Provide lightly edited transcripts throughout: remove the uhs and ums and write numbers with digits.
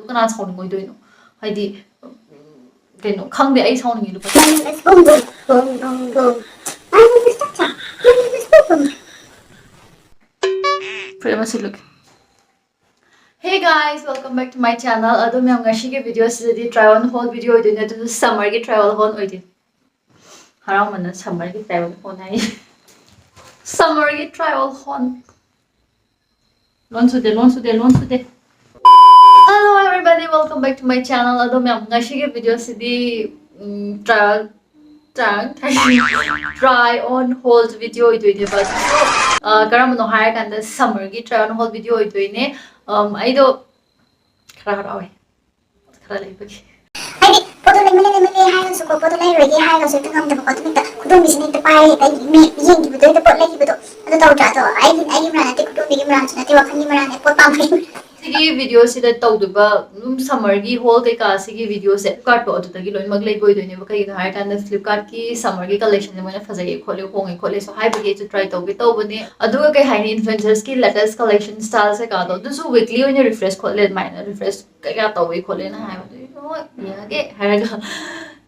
kana sauni doino haidi keno khangde ai sauni lu look. Hey guys, welcome back to my channel. Ado myam ngashi ke video sidi try on haul video doine to summer ki travel haul oidi. Harau mana summer ki travel haul hai. Summer ki travel haul. Launch de. Hello everybody, welcome back to my channel. Ado myam ngashi ke video sidi try on hold video doine ba. Karam no hire kan the summer ki try on hold video doine. I do khara away. Khara lai bagi. Ai photo lai mele hai so photo lai ready hai so tu ngam ta photo ta khudum bi sini ta pai ta mi yen ki betul ta pot lai ki betul ado tau ta to ai mara te khudum bi mara na te wa khani mara ne pot pam sigi video sida tawduba summer gi haul kai ka sigi video se Flipkart po adu tagi loin maglai boi doine ba kai na hai kan Flipkart ki summer gi collection ne moina phajai khole hongi khole so hai bagi to try tawge tawbani adu kai hai ni influencers ki latest collection style se ka do so weekly oina refresh khole maina refresh kai ka tawge khole na hai ba ya ge haraga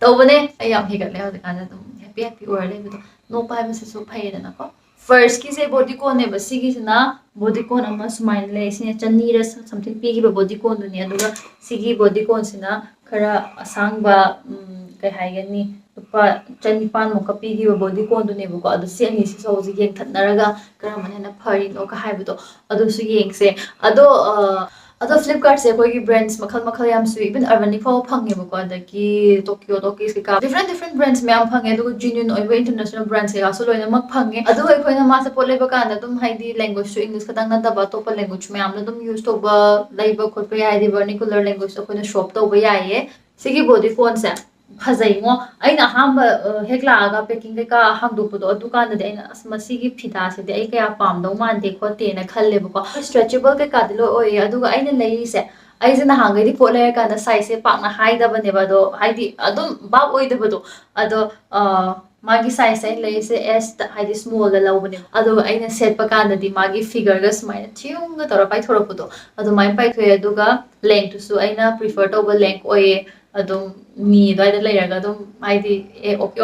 tawbane ai yam higat le adu kan happy or le ba no pai ba se so phai na ko first ki se body con ne ba sigi na body con ama smile le sine chani ra something pi gi body con dunia duga sigi body con sina khara asang ba kai hai gani pa chani pan mo ka pi gi body con dune bu ko adu se ni si so ji yeng thatnaraga kara man na phari no ka hai bu to adu su yeng se ado Flipkart se koi brands makhal yam su even Urbanic Try phange bu ko adaki Tokyo Tokis ka different brands me am phange adu genuine oiba international brands se aso loina mak phange adu koi na ma se pole ba kan dum haidi language su English kadang na da ba to pa language me am na dum use to ba laiba khot pa yai di vernacular language so koi na shop to ba yai ye sigi body phone se phajai ngo aina hamba hekla aga packing ka hangdu pudo adu kan de aina asmasi gi phida se de ai kaya pam do man de khote na khalle ba ko stretchable ka dilo oi adu aina lei se ai jena hangai di pole ka na size se pak na haida bane ba do haidi adum bab oi de bado ado magi size ai lei se s haidi small da law bane ado aina set pa kan di magi figure ga smile thiung ga tora pai thora pudo ado mai pai thoi adu ga length su aina prefer to ba length oi adum ni dai da layer ga dum haidi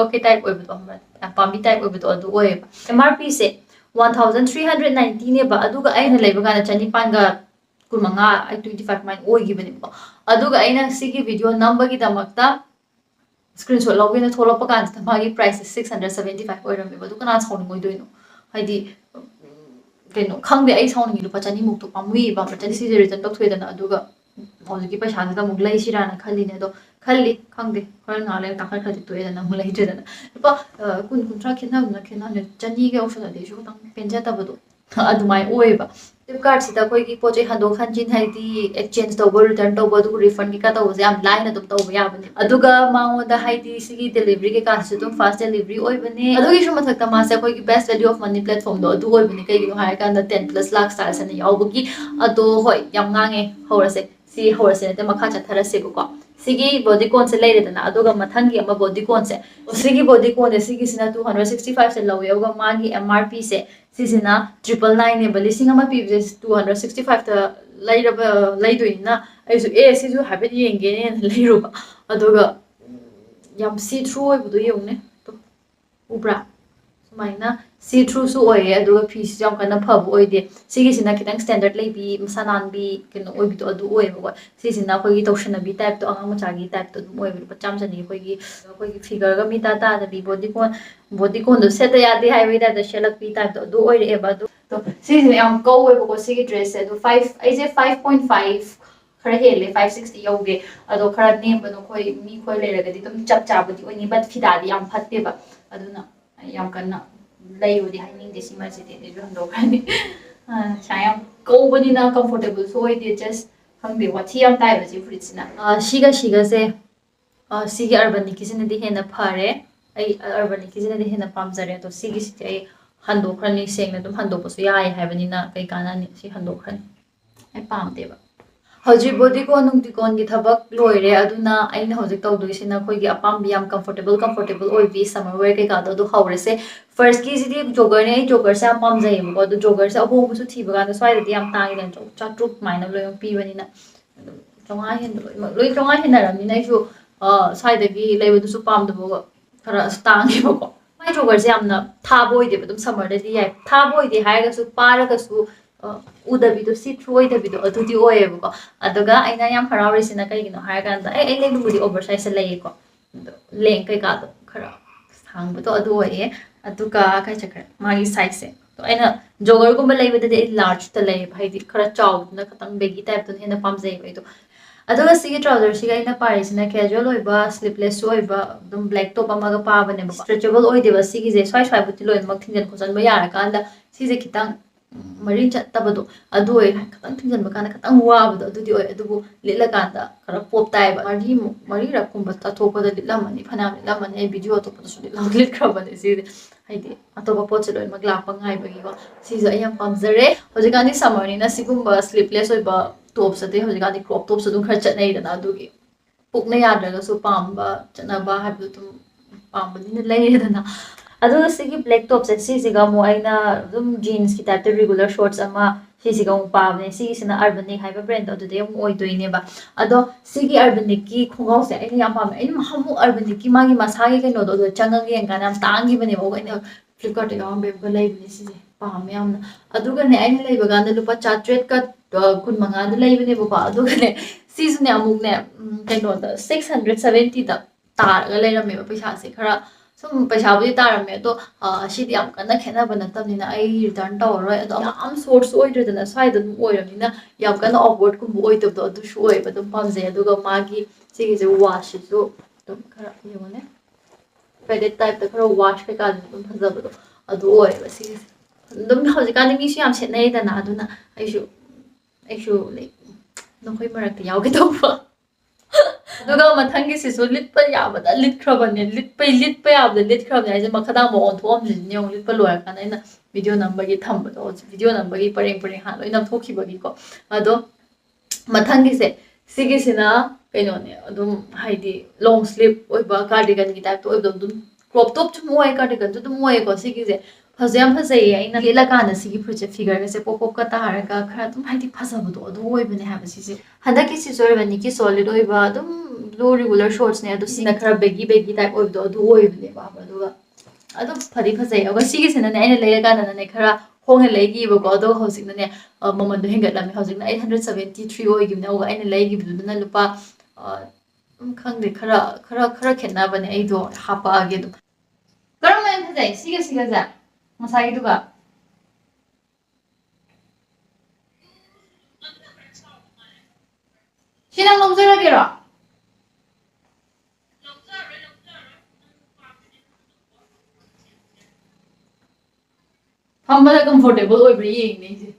okay type oi bado pambi type oi bado adu oi MRP se 1390 ne ba adu ga aina lei ba ga na chani pan ga kurmanga 25 mine oi gi bani ko adu ga aina sigi video number gi damakta screenshot login na thola pa kan ta magi price 675 oi ram be adu kana sauni ngoi doino haidi keno khangde ai sauni lu pa chani muk to pamwi ba pa chani si return tok thoi dana adu ga hojiki pa sha da muk lai sirana khalli ne do khalli khangde khar na le ta khar khati to edana muk lai dana pa kun tra khena ne chani ge option ade ju tang penja ta bado adu mai oi ba Flipkart sida koi ki poche hando khanjin haidi exchange to return to bodu refund ki ka to jam line adum to ya bane aduga mawo da haidi sigi delivery ke ka se tum fast delivery oi bane adugi shuma thakta ma se koi ki best value of money platform do adu oi bane kai gi no hai kan da 10 plus lakh stars ani yaubagi adu hoi yam ngange horase si horase te makha cha tharase ko sigi body con se leire dana aduga mathangi ama body con se sigi body con de sigi sina 265 se lawe yoga magi MRP se sisina 999 ne balising ama pi 265 ta laidoina aisu sisu habit yenge ne lairuba aduga yam see through oi budu yong ne to ubra sumaina see through su oi aduga piece jam kana phabu oi de sigi sina kitang standard lai bi sanan bi keno oi bi to adu oi ba sisina khoi gi tawshana bi type to anga macha gi type to oi bi pacham jani khoi gi figure ga mi ta da bi body con do set ya de highway da shelak bi type to adu oi re ba du to sisi am go oi ba ko sigi dress se do 5 ai je 5.5 khara hele 560 yoge ado khara nem ba no khoi mi khoi le ga di tum chap cha bu di oni bat fida di am phatte ba aduna yam kana layu di haining de sima se de ju hando khani sayam go bani na comfortable so oi de just hangde wathi am tai ba ji fritsina shiga se sigi Urbanic kisina di hena phare ai Urbanic kisina di hena pamjare to sigi si ai hando khani sengna dum hando pasu yai haibani na kai kana ni si hando khani ai pamte ba Hoji body ko nung tikon gi thabak loire aduna aina hojik tawdu isina khoi gi apam bi am comfortable oi bi summer wear ke ka do haure se first ki ji jogger ne jogger sa apam jai mo do jogger sa ho bu su thi ba ga swai di am ta gi len cha trup maina lo pi bani na ꯆꯥꯝꯃꯉꯥ ꯍꯦꯟꯕ ꯂꯣꯏ ꯆꯥꯝꯃꯉꯥ ꯍꯦꯟꯅꯔꯕꯅꯤꯅ ꯑꯩꯁꯨ ꯁ꯭ꯋꯥꯏꯗꯒꯤ ꯂꯩꯕꯗꯨꯁꯨ ꯄꯥꯝꯗꯕ ꯈꯔ ꯇꯥꯡꯉꯦꯕꯀꯣ ꯃꯥꯏ ꯗ꯭ꯔꯣꯋꯔꯁꯦ ꯌꯥꯝꯅ ꯊꯥꯕ ꯑꯣꯏꯗꯦꯕ ꯑꯗꯨꯝ ꯁꯝꯃꯔꯗꯗꯤ ꯌꯥꯏ ꯊꯥꯕ ꯑꯣꯏꯗꯦ ꯍꯥꯏꯔꯒꯁꯨ ꯄꯥꯔꯒꯁꯨ ꯎꯗꯕꯤꯗꯣ ꯁꯤ ꯊ꯭ꯔꯨ ꯑꯣꯏꯗꯕꯤꯗꯣ ꯑꯗꯨꯗꯤ ꯑꯣꯏꯌꯦꯕꯀꯣ ꯑꯗꯨꯒ ꯑꯩꯅ ꯌꯥꯝ ꯍꯔꯥꯎꯔꯤꯁꯤꯅ ꯀꯩꯒꯤꯅꯣ ꯍꯥꯏꯔꯀꯥꯟꯗ ꯑꯩ ꯂꯩꯕꯕꯨꯗꯤ ꯑꯣꯚꯔ ꯁꯥꯏꯖꯇ ꯂꯩꯌꯦꯀꯣ ꯑꯗꯣ ꯂꯦꯡ ꯀꯩꯀꯥꯗꯣ ꯈꯔ ꯁꯥꯡꯕꯗꯣ ꯑꯗꯨ ꯑꯣꯏꯌꯦ ꯑꯗꯨꯒ ꯀꯩ ꯆꯠꯈ꯭ꯔꯦ ꯃꯥꯒꯤ ꯁꯥꯏꯖꯁꯦ ꯑꯩꯅ ꯖꯣꯒꯔꯒꯨꯝꯕ ꯂꯩꯕꯗꯗꯤ ꯑꯩ ꯂꯥꯔꯖꯇ ꯂꯩꯌꯦꯕ ꯍꯥꯏꯗꯤ ꯈꯔ ꯆꯥꯎꯕꯗꯨꯅ ꯈꯤꯇꯪ ꯕꯦꯒꯤ ꯇꯥꯏꯞꯇꯨꯅ ꯍꯦꯟꯅ ꯄꯥꯝꯖꯩꯌꯦꯕ ꯑꯩꯗꯣ ꯑꯗꯨꯒ ꯁꯤꯒꯤ ꯇ꯭ꯔꯥꯎꯖꯔꯁꯤꯒ ꯑꯩꯅ ꯄꯥꯔꯤꯁꯤꯅ ꯀꯦꯖꯨꯋꯦꯜ ꯑꯣꯏꯕ ꯁ꯭ꯂꯤꯞꯂꯦꯁꯁꯨ ꯑꯣꯏꯕ ꯑꯗꯨꯝ ꯕ꯭ꯂꯦꯛ ꯇꯣꯞ ꯑꯃꯒ ꯄꯥꯕꯅꯦꯕ ꯁ꯭ꯇ꯭ꯔꯦꯆꯦꯕꯜ ꯑꯣꯏꯗꯦꯕ ꯁꯤꯒꯤꯁꯦ ꯁ꯭ꯋꯥꯏꯕꯨꯗꯤ ꯂꯣꯏꯅꯃꯛ ꯊꯤꯡꯖꯤꯟ ꯈꯣꯠꯆꯟꯕ ꯌꯥꯔꯀꯥꯟꯗ ꯁꯤꯁꯦ ꯈꯤꯇꯪ ꯃꯔꯤ ꯆꯠꯇꯕꯗꯣ ꯑꯗꯨ ꯑꯣꯏ ꯈꯤꯇꯪ ꯊꯤꯡꯖꯤꯟꯕ ꯀꯥꯟꯗ ꯈꯤꯇꯪ ꯋꯥꯕꯗꯣ ꯑꯗꯨꯗꯤ ꯑꯣꯏ ꯑꯗꯨꯕꯨ ꯂꯤꯠꯂꯀꯥꯟꯗ ꯈꯔ ꯄꯣꯞ ꯇꯥꯏꯌꯦꯕ ꯃꯔꯤꯔꯛꯀꯨꯝꯕ ꯆꯠꯊꯣꯛꯄꯗ ꯂꯤꯠꯂꯝꯃꯅꯤ ꯐꯅꯌꯥꯝ ꯂꯤꯠꯂꯝꯃꯅꯤ ꯑꯩ ꯚꯤꯗꯤꯑꯣ ꯑꯇꯣꯞꯄꯗꯁꯨ ꯂꯤꯠꯈ꯭ꯔꯕꯅꯦ ꯁꯤꯗꯤ ꯍꯥꯏꯗꯤ ꯑꯇꯣꯞꯄ ꯄꯣꯠꯁꯦ ꯂꯣꯏꯅꯃꯛ ꯂꯥꯛꯄ ꯉꯥꯏꯕꯒꯤꯀꯣ ꯁꯤꯁꯨ ꯑꯩ ꯌꯥꯝ ꯄꯥꯝꯖꯔꯦ ꯍꯧꯖꯤꯛꯀꯥꯟꯗꯤ ꯁꯝꯃꯔꯅꯤꯅ ꯁꯤꯒꯨꯝꯕ ꯁ꯭ꯂꯤꯞꯂꯦꯁ ꯑꯣꯏꯕ ꯇꯣꯞꯁ ꯑꯇꯩ ꯍꯧꯖꯤꯛꯀꯥꯟꯗꯤ ꯀ꯭ꯔꯣꯞ ꯇꯣꯞꯁꯨ ꯑꯗꯨꯝ ꯈꯔ ꯆꯠꯅꯩꯗꯅ ꯑꯗꯨꯒꯤ ꯄꯨꯛꯅ ꯌꯥꯗ꯭ꯔꯒꯁꯨ ꯄꯥꯝꯕ ꯆꯠꯅꯕ ꯍꯥꯏꯕꯗꯨ ꯑꯗꯨꯝ ꯄꯥꯝꯕꯅꯤꯅ ꯂꯩꯔꯦꯗꯅ ꯑꯗꯨꯒ ꯁꯤꯒꯤ ꯕ꯭ꯂꯦꯛ ꯇꯣꯞꯁꯦ ꯁꯤꯁꯤꯒ ꯑꯃꯨꯛ ꯑꯩꯅ ꯑꯗꯨꯝ ꯖꯤꯟꯁꯀꯤ ꯇꯥꯏꯞꯇ ꯔꯤꯒꯨꯂꯔ ꯁꯣꯔꯠꯁ ꯑꯃ ꯁꯤꯁꯤꯒ ꯑꯃꯨꯛ ꯄꯥꯕꯅꯦ ꯁꯤꯒꯤꯁꯤꯅ ꯑꯔꯕꯥꯅꯤꯛ ꯍꯥꯏꯕ ꯕ꯭ꯔꯦꯟꯗꯣ ꯑꯗꯨꯗꯩ ꯑꯃꯨꯛ ꯑꯣꯏꯗꯣꯏꯅꯦꯕ ꯑꯗꯣ ꯁꯤꯒꯤ ꯑꯔꯕꯥꯅꯤꯛꯀꯤ ꯈꯣꯡꯒ꯭ꯔꯥꯎꯁꯦ ꯑꯩꯅ ꯌꯥꯝ ꯄꯥꯝꯃꯦ ꯑꯩꯅ ꯑꯃꯨꯛ ꯑꯔꯕꯥꯅꯤꯛꯀꯤ ꯃꯥꯒꯤ ꯃꯁꯥꯒꯤ ꯀꯩꯅꯣꯗꯣ ꯑꯗꯨ ꯆꯪꯉꯒ ꯌꯦꯡꯀꯥꯟꯗ ꯌꯥꯝ ꯇꯥꯡꯈꯤꯕꯅꯦꯕ ꯑꯩꯅ ꯐ꯭ꯂꯤꯞꯀꯥꯔꯠꯇ ꯌꯥꯎꯔꯝꯕꯒ ꯂꯩꯕꯅꯦ ꯁꯤꯁꯦ ꯄꯥꯝꯃꯦ ꯌꯥꯝꯅ ꯑꯗꯨꯒꯅꯦ ꯑꯩꯅ ꯂꯩꯕ ꯀꯥꯟꯗ ꯂꯨꯄꯥ 400 ꯂꯩꯕꯅꯦꯕꯀꯣ ꯑꯗꯨꯒꯅꯦ ꯁꯤꯁꯨꯅꯦ ꯑꯃꯨꯛꯅꯦ ꯀꯩꯅꯣꯗ 670ꯗ ꯇꯥꯔꯒ ꯂꯩꯔꯝꯃꯦꯕ ꯄꯩꯁꯥꯁꯦ ꯈꯔ ꯁꯨꯝ ꯄꯩꯁꯥꯕꯨꯗꯤ ꯇꯥꯔꯝꯃꯦ ꯑꯗꯣ ꯁꯤꯗꯤ ꯌꯥꯝ ꯀꯟꯅ ꯈꯦꯠꯅꯕ ꯅꯠꯇꯕꯅꯤ나 ꯑꯩ ꯔꯤꯇꯔꯟ ꯇꯧꯔꯔꯣꯏ ꯑꯗꯣ ꯌꯥꯝ ꯁꯣꯔꯁ ꯑꯣꯏꯗ꯭ꯔꯦꯗꯅ ꯁ꯭ꯋꯥꯏꯗ ꯑꯗꯨꯝ ꯑꯣꯏꯔꯕꯅꯤꯅ ꯌꯥꯝ ꯀꯟꯅ ꯑꯣꯞꯋꯥꯔꯗꯀꯨꯝꯕ ꯑꯣꯏꯗꯕꯗꯣ ꯑꯗꯨꯁꯨ ꯑꯣꯏꯕ ꯑꯗꯨꯝ ꯄꯥꯝꯖꯩ ꯑꯗꯨꯒ ꯃꯥꯒꯤ ꯁꯤꯒꯤꯁꯦ ꯋꯥꯁꯁꯤꯁꯨ ꯑꯗꯨꯝ ꯈꯔ ꯌꯦꯡꯉꯨꯅꯦ ꯄꯦꯗꯦꯠ ꯇꯥꯏꯞꯇ ꯈꯔ ꯋꯥꯁ ꯀꯩꯀꯥꯁꯨ ꯑꯗꯨꯝ ꯐꯖꯕꯗꯣ ꯑꯗꯨ ꯑꯣꯏꯌꯦꯕ ꯁꯤꯒꯤꯁꯦ ꯑꯗꯨꯝ ꯍꯧꯖꯤꯛꯀꯥꯟꯗꯤ ꯃꯤꯁꯨ ꯌꯥꯝ ꯁꯦꯠꯅꯩꯗꯅ ꯑꯗꯨꯅ ꯑꯩꯁꯨ ꯅꯈꯣꯏ ꯃꯔꯛꯇ ꯌꯥꯎꯒꯦ ꯇꯧꯕ ꯑꯗꯨꯒ ꯃꯊꯪꯒꯤꯁꯤꯁꯨ ꯂꯤꯠꯄ ꯌꯥꯕꯗ ꯂꯤꯠꯈ꯭ꯔꯕꯅꯦ ꯂꯤꯠꯄ ꯌꯥꯕꯗ ꯂꯤꯠꯈ꯭ꯔꯕꯅꯦ ꯑꯩꯁꯦ ꯃꯈꯥꯗꯥꯡꯕ ꯑꯣꯟꯊꯣꯛꯑꯝꯗ꯭ꯔꯤꯁꯤꯅꯦ ꯌꯦꯡꯉꯨ ꯂꯤꯠꯄ ꯂꯣꯏꯔꯀꯥꯟꯗ ꯑꯩꯅ ꯚꯤꯗꯤꯑꯣ ꯅꯝꯕꯒꯤ ꯊꯝꯕꯗꯣ ꯚꯤꯗꯤꯑꯣ ꯅꯝꯕꯒꯤ ꯄꯔꯦꯡ ꯍꯥꯟꯅ ꯂꯣꯏ ꯅꯝꯊꯣꯛꯈꯤꯕꯒꯤꯀꯣ ꯑꯗꯣ ꯃꯊꯪꯒꯤꯁꯦ ꯁꯤꯒꯤꯁꯤꯅ ꯀꯩꯅꯣꯅꯦ ꯑꯗꯨꯝ ꯍꯥꯏꯗꯤ ꯂꯣꯡ ꯁ꯭ꯂꯤꯞ ꯑꯣꯏꯕ ꯀꯥꯔꯗꯤꯒꯟꯒꯤ ꯇꯥꯏꯞꯇ ꯑꯣꯏꯕꯗꯣ ꯑꯗꯨꯝ ꯀ꯭ꯔꯣꯞ ꯇꯣꯞꯁꯨ ꯑꯣꯏ ꯀꯥꯔꯗꯤꯒꯟꯁꯨ ꯑꯗꯨꯝ ꯑꯣꯏꯌꯦꯀꯣ ꯁꯤꯒꯤꯁꯦ ꯌꯥꯝ ꯐꯖꯩꯌꯦ ꯑꯩꯅ ꯂꯤꯠꯂꯀꯥꯟꯗ ꯁꯤꯒꯤ ꯐꯨꯔꯤꯠꯁꯦ ꯐꯤꯒꯔꯒꯁꯦ ꯄꯣꯞ ꯄꯣꯞꯀ ꯇꯥꯔꯒ ꯈꯔ ꯑꯗꯨꯝ ꯍꯥꯏꯗꯤ ꯐꯖꯕꯗꯣ ꯑꯗꯨ ꯑꯣꯏꯕꯅꯦ ꯍꯥꯏꯕ ꯁꯤꯁꯦ ꯍꯟꯗꯛꯀꯤꯁꯤꯁꯨ ꯑꯣꯔꯕꯥꯅꯤꯛꯀꯤ ꯁꯣꯂꯤꯗ ꯑꯣꯏꯕ ꯑꯗꯨꯝ ꯕ꯭ꯂꯨ ꯔꯤꯒꯨꯂꯔ ꯁꯣꯔꯠꯁꯅꯦ ꯑꯗꯣ ꯁꯤꯅ ꯈꯔ ꯕꯦꯒꯤ ꯇꯥꯏꯞ ꯑꯣꯏꯕꯗꯣ ꯑꯗꯨ ꯑꯣꯏꯕꯅꯦꯕ ꯑꯗꯨꯒ ꯑꯗꯨꯝ ꯐꯖꯩ ꯑꯗꯨꯒ ꯁꯤꯒꯤꯁꯤꯅꯅꯦ ꯑꯩꯅ ꯂꯩꯔꯀꯥꯟꯗꯅꯦ ꯈꯔ ꯍꯣꯡꯅ ꯂꯩꯈꯤꯕꯀꯣ ꯑꯗꯣ ꯍꯧꯖꯤꯛꯅꯅꯦ ꯃꯃꯟꯗꯣ ꯍꯦꯟꯒꯠꯂꯝꯃꯦ ꯍꯧꯖꯤꯛꯅ 873 ꯑꯣꯏꯈꯤꯕꯅꯦ ꯑꯗꯨꯒ ꯑꯩꯅ ꯂꯩꯈꯤꯕꯗꯨꯗꯅ ꯂꯨꯄꯥ ꯈꯪꯗꯦ ꯈꯔ ꯈꯦꯠꯅꯕꯅꯦ ꯑꯩꯗꯣ ꯍꯥꯄꯛꯑꯒꯦ ꯑꯗꯨꯝ ꯀꯔꯝꯕꯅ ꯐꯖꯩ ꯁꯤꯒꯁꯦ ꯉꯁꯥꯏꯒꯤꯗꯨꯒ ꯁꯤ ꯅꯪ ꯂꯧꯖꯔꯒꯦꯔꯣ ꯐꯝꯕꯗ ꯀꯝꯐꯣꯔꯇꯦꯕꯜ ꯑꯣꯏꯕ꯭ꯔꯥ ꯌꯦꯡꯉꯤꯅꯦ ꯑꯩꯁꯦ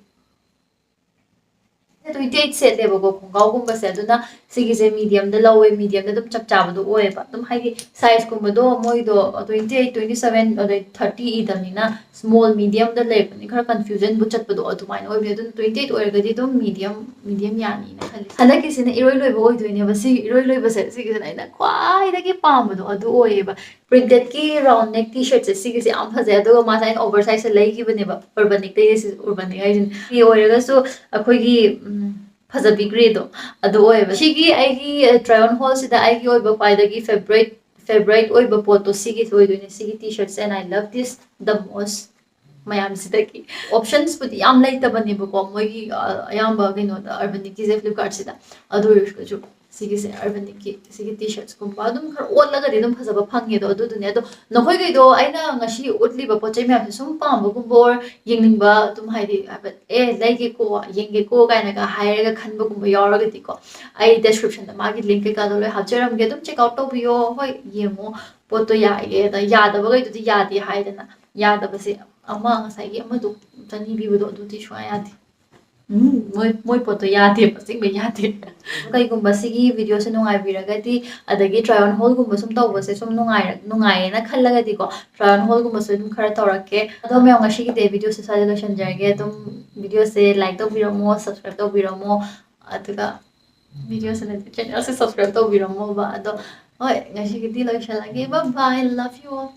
28 ꯁꯦꯠꯂꯦꯕꯀꯣ ꯈꯣꯡꯒ꯭ꯔꯥꯎꯒꯨꯝꯕꯁꯦ ꯑꯗꯨꯅ ꯁꯤꯒꯤꯁꯦ ꯃꯤꯗꯤꯌꯝꯗ ꯂꯧꯋꯦ ꯃꯤꯗꯤꯌꯝꯗ ꯑꯗꯨꯝ ꯆꯞ ꯆꯥꯕꯗꯣ ꯑꯣꯏꯌꯦꯕ ꯑꯗꯨꯝ ꯍꯥꯏꯗꯤ ꯁꯥꯏꯖꯀꯨꯝꯕꯗꯣ ꯃꯣꯏꯗꯣ 28 27 ꯑꯗꯩ 30 ꯏꯗꯕꯅꯤꯅ ꯁ꯭ꯃꯣꯜ ꯃꯤꯗꯤꯌꯝꯗ ꯂꯩꯔꯛꯄꯅꯤ ꯈꯔ ꯀꯟꯐ꯭ꯌꯨꯖꯟꯕꯨ ꯆꯠꯄꯗꯣ ꯑꯗꯨꯃꯥꯏꯅ ꯑꯣꯏꯕꯅꯦ ꯑꯗꯨꯅ 28 ꯑꯣꯏꯔꯒꯗꯤ ꯑꯗꯨꯝ ꯃꯤꯗꯤꯌꯝ ꯌꯥꯅꯤꯅ ꯈꯜꯂꯤ ꯍꯟꯗꯛꯀꯤꯁꯤꯅ ꯏꯔꯣꯏ ꯂꯣꯏꯕ ꯑꯣꯏꯗꯣꯏꯅꯦꯕ ꯁꯤꯒꯤ ꯏꯔꯣꯏ ꯂꯣꯏꯕꯁꯦ ꯁꯤꯒꯤꯁꯤꯅ ꯑꯩꯅ ꯈ꯭ꯋꯥꯏꯗꯒꯤ ꯄꯥꯝꯕꯗꯣ ꯑꯗꯨ ꯑꯣꯏꯌꯦꯕ ꯄ꯭ꯔꯤꯟꯇꯦꯠꯀꯤ ꯔꯥꯎꯟ ꯅꯦꯛ ꯇꯤ ꯁꯔꯠꯁꯦ ꯁꯤꯒꯤꯁꯦ ꯌꯥꯝ ꯐꯖꯩ ꯑꯗꯨꯒ ꯃꯥꯁꯦ ꯑꯩꯅ ꯑꯣꯚꯔ ꯁꯥꯏꯖꯇ ꯂꯩꯈꯤꯕꯅꯦꯕ ꯎꯔꯕꯥꯅꯤꯛ ꯍꯥꯏꯁꯤꯅꯦ ꯐꯤ ꯑꯣꯏꯔꯒꯁꯨ ꯑꯩꯈꯣꯏꯒꯤ ꯐꯖꯕꯤ ꯒ꯭ꯔꯦꯗꯣ ꯑꯗꯨ ꯑꯣꯏꯌꯦꯕ ꯁꯤꯒꯤ ꯑꯩꯒꯤ ꯇ꯭ꯔꯥꯏ ꯑꯣꯟ ꯍꯣꯜꯁꯤꯗ ꯑꯩꯒꯤ ꯑꯣꯏꯕ ꯈ꯭ꯋꯥꯏꯗꯒꯤ ꯐꯦꯚꯣꯔꯥꯏꯠ ꯑꯣꯏꯕ ꯄꯣꯠꯇꯣ ꯁꯤꯒꯤꯁꯨ ꯑꯣꯏꯗꯣꯏꯅꯦ ꯁꯤꯒꯤ ꯇꯤ ꯁꯔꯠꯁꯦ and I love this the most ꯃꯌꯥꯝꯁꯤꯗꯒꯤ ꯑꯣꯞꯁꯟꯁꯄꯨꯗꯤ ꯌꯥꯝ ꯂꯩꯇꯕꯅꯦꯕꯀꯣ ꯃꯣꯏꯒꯤ ꯑꯌꯥꯝꯕ ꯀꯩꯅꯣꯗ ꯑꯔꯕꯥꯅꯤꯛꯀꯤꯁꯦ ꯐ꯭ꯂꯤꯞꯀꯥꯔꯠꯁꯤꯗ ꯑꯗꯨ ꯑꯣꯏꯔꯒꯁꯨ ꯁꯤꯒꯤꯁꯦ ꯑꯔꯕꯥꯅꯤꯛꯀꯤ ꯁꯤꯒꯤ ꯇꯤ ꯁꯔꯠꯁꯀꯨꯝꯕ ꯑꯗꯨꯝ ꯈꯔ ꯑꯣꯠꯂꯒꯗꯤ ꯑꯗꯨꯝ ꯐꯖꯕ ꯐꯪꯉꯦꯗꯣ ꯑꯗꯨꯗꯨꯅꯦ ꯑꯗꯣ ꯅꯈꯣꯏꯒꯩꯗꯣ ꯑꯩꯅ ꯉꯁꯤ ꯎꯠꯂꯤꯕ ꯄꯣꯠ ꯆꯩ ꯃꯌꯥꯝꯁꯦ ꯁꯨꯝ ꯄꯥꯝꯕꯒꯨꯝꯕ ꯑꯣꯔ ꯌꯦꯡꯅꯤꯡꯕ ꯑꯗꯨꯝ ꯍꯥꯏꯗꯤ ꯍꯥꯏꯐꯦꯠ ꯂꯩꯒꯦꯀꯣ ꯌꯦꯡꯒꯦꯀꯣ ꯀꯥꯏꯅꯒ ꯍꯥꯏꯔꯒ ꯈꯟꯕꯒꯨꯝꯕ ꯌꯥꯎꯔꯒꯗꯤꯀꯣ ꯑꯩ ꯗꯦꯁꯀ꯭ꯔꯤꯞꯁꯟꯗ ꯃꯥꯒꯤ ꯂꯤꯡꯛ ꯀꯩꯀꯥꯗꯣ ꯂꯣꯏ ꯍꯥꯞꯆꯔꯝꯒꯦ ꯑꯗꯨꯝ ꯆꯦꯛ ꯑꯥꯎꯠ ꯇꯧꯕꯤꯌꯣ ꯍꯣꯏ ꯌꯦꯡꯉꯣ ꯄꯣꯠꯇꯣ ꯌꯥꯏꯌꯦ ꯑꯗ ꯌꯥꯗꯕꯈꯩꯗꯨꯗꯤ ꯌꯥꯗꯦ ꯍꯥꯏꯗꯅ ꯌꯥꯗꯕꯁꯦ ꯉꯁꯥꯏꯒꯤ ꯑꯃꯗꯣ ꯆꯅꯤ ꯄꯤꯕꯗꯣ ꯑꯗꯨꯗꯤ ꯁꯨꯡꯌꯥ ꯌꯥꯗꯦ ꯃꯣꯏ ꯄꯣꯠꯇꯣ ꯌꯥꯗꯦꯕ ꯑꯁꯦꯡꯕ ꯌꯥꯗꯦ ꯀꯩꯒꯨꯝꯕ ꯁꯤꯒꯤ ꯚꯤꯗꯤꯑꯣꯁꯦ ꯅꯨꯡꯉꯥꯏꯕꯤꯔꯒꯗꯤ ꯑꯗꯒꯤ ꯇ꯭ꯔꯥꯏ ꯑꯣꯟ ꯍꯣꯜꯒꯨꯝꯕ ꯁꯨꯝ ꯇꯧꯕꯁꯦ ꯁꯨꯝ ꯅꯨꯡꯉꯥꯏꯌꯦꯅ ꯈꯜꯂꯒꯗꯤꯀꯣ ꯇ꯭ꯔꯥꯏ ꯑꯣꯟ ꯍꯣꯜꯒꯨꯝꯕꯁꯨ ꯑꯗꯨꯝ ꯈꯔ ꯇꯧꯔꯛꯀꯦ ꯑꯗꯣ ꯃꯌꯥꯝ ꯉꯁꯤꯒꯤꯗꯤ ꯚꯤꯗꯤꯑꯣꯁꯦ ꯁ꯭ꯋꯥꯏꯗ ꯂꯣꯏꯁꯤꯟꯖꯔꯒꯦ ꯑꯗꯨꯝ ꯚꯤꯗꯤꯑꯣꯁꯦ ꯂꯥꯏꯛ ꯇꯧꯕꯤꯔꯝꯃꯣ ꯁꯕꯁꯀ꯭राꯏꯕ ꯇꯧꯕꯤꯔꯝꯃꯣ ꯑꯗꯨꯒ ꯚꯤꯗꯤꯑꯣꯁꯦ ꯆꯦꯅꯦꯜꯁꯦ ꯁꯕꯁꯀ꯭राꯏꯕ ꯇꯧꯕꯤꯔꯝꯃꯣꯕ ꯑꯗꯣ ꯍꯣꯏ ꯉꯁꯤꯒꯤꯗꯤ ꯂꯣꯏꯁꯤꯜꯂꯒꯦ ꯕꯥꯏ ꯂꯚ ꯌꯨ ꯑꯣꯜ